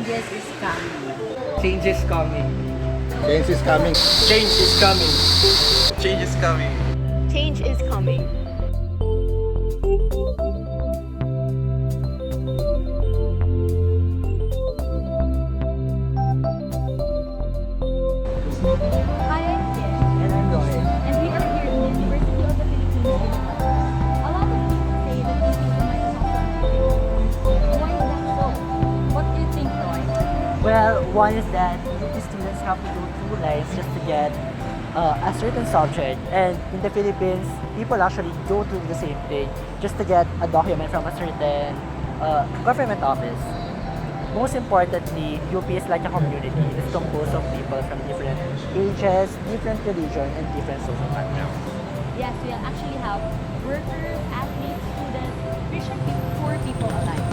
Changes is coming. Change is coming. Change is coming. Change is coming. Change is coming. Change is coming. Hi, I'm Kim, And I'm going. and we are here in the University of the Philippines. A lot of people say that this is the Microsoft Philippines. Why is that so? What do you think, Roy? Well, one is that the students have to go two lines just to get a certain subject. And in the Philippines, people actually go through the same thing just to get a document from a certain government office. Most importantly, UP is like a community. It's composed of people from different ages, different religion, and different social backgrounds. Yes, we actually have workers, athletes, students, rich and poor people alike.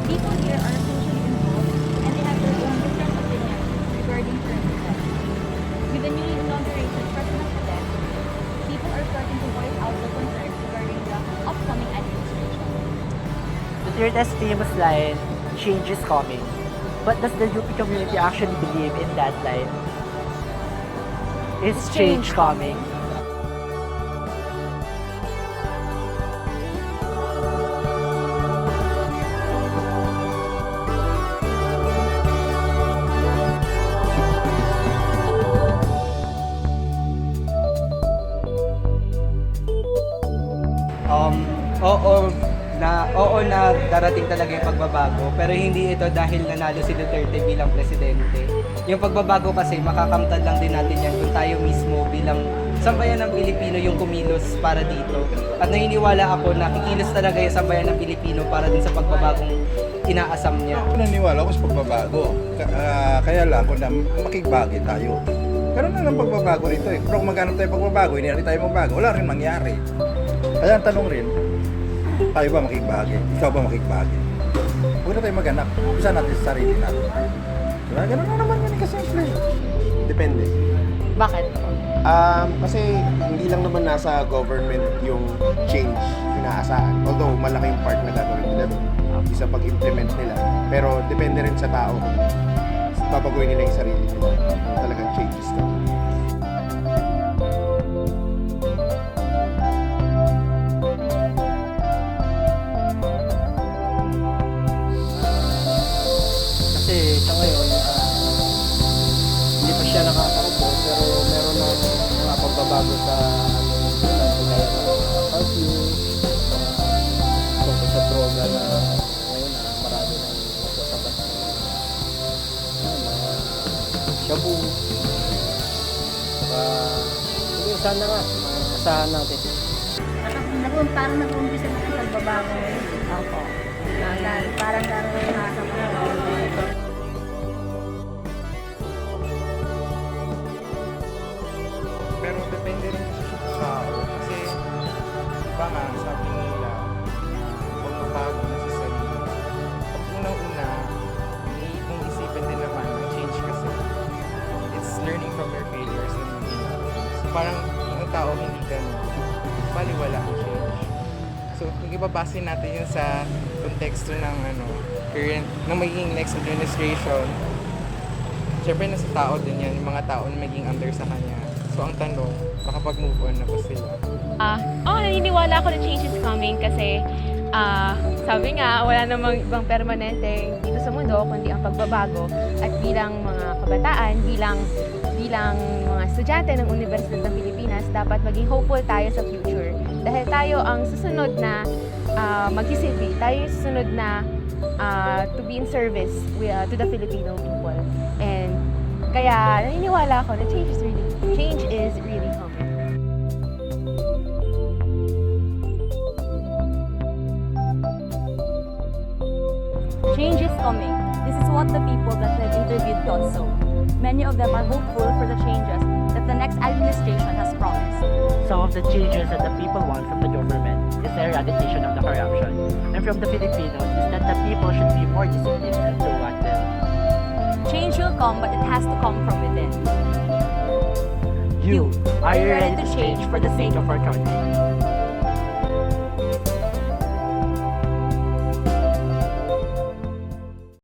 People here are socially involved and they have their own different opinions regarding current events. With the newly inaugurated President elect, people are starting to voice out their concerns regarding the upcoming administration. Duterte's famous line, change is coming. But does the UP community actually believe in that line? Is change coming? Oo na darating talaga yung pagbabago, pero hindi ito dahil nanalo si Duterte bilang presidente. Yung pagbabago kasi makakamtan lang din natin yan kung tayo mismo bilang sambayan ng Pilipino yung kumilos para dito. At naniniwala ako na kikilos talaga yung sambayan ng Pilipino para din sa pagbabagong inaasam niya. Naniniwala ako sa pagbabago. Kaya lang kung na makigbagi tayo. Karoon na ng pagbabago rito eh. Pero kung maghanap tayo pagbabago, hindi na rin tayo magbago. Wala rin mangyari. Kaya ang tanong rin, tayo ba makigbagi? Ikaw ba makigbagi? Huwag na tayo maghanap. Umpisa natin sa sarili natin. Diba? Ganun na naman yun kasimple. Depende. Bakit? Kasi hindi lang naman nasa government yung change inaasahan. Although malaki yung part na gagawin nila doon sa pag-implement nila. Pero depende rin sa tao kung babaguhin nila yung sarili nila. Kung talagang changes na. Kasi sa ngayon, hindi pa siya nakakaupo, pero meron na mga pagbabago sa kaya ng curfew, tungkol sa droga na ngayon na marami nang nasasabat mga shabu. Saka, sige, sana nga, asahan natin. Parang nag-umpisa na ang pagbabago. Opo. Parang naranasan ko na. Pero depende rin kasi sa tao. Kasi iba nga, sabi nila, huwag mabago na sa sarili. Pag unang-una, kung isipin din naman, ang change kasi, it's learning from your failures and moving on. So parang yung tao hindi ganun, baliwala ang change. So kung ibabase natin yun sa konteksto ng current, ng magiging next administration, syempre nasa tao din yan, yung mga tao na magiging under sa kanya. So ang tanong, makapag-move on na ba sila? Naniniwala ako na change is coming kasi sabi nga, wala namang ibang permanente dito sa mundo kundi ang pagbabago. At bilang mga kabataan, bilang mga estudyante ng Universidad ng Pilipinas, dapat maging hopeful tayo sa future. Dahil tayo ang susunod na magsisilbi, tayo yung susunod na to be in service to the Filipino people. And kaya naniniwala ako na change is really coming. Change is coming. This is what the people that have interviewed thought so. Many of them are hopeful for the changes that the next administration has promised. Some of the changes that the people want from the government is the eradication of the corruption. And from the Filipinos is that the people should be more disciplined and proactive. Change will come, but it has to come from within. Are you ready to change for the sake of our country?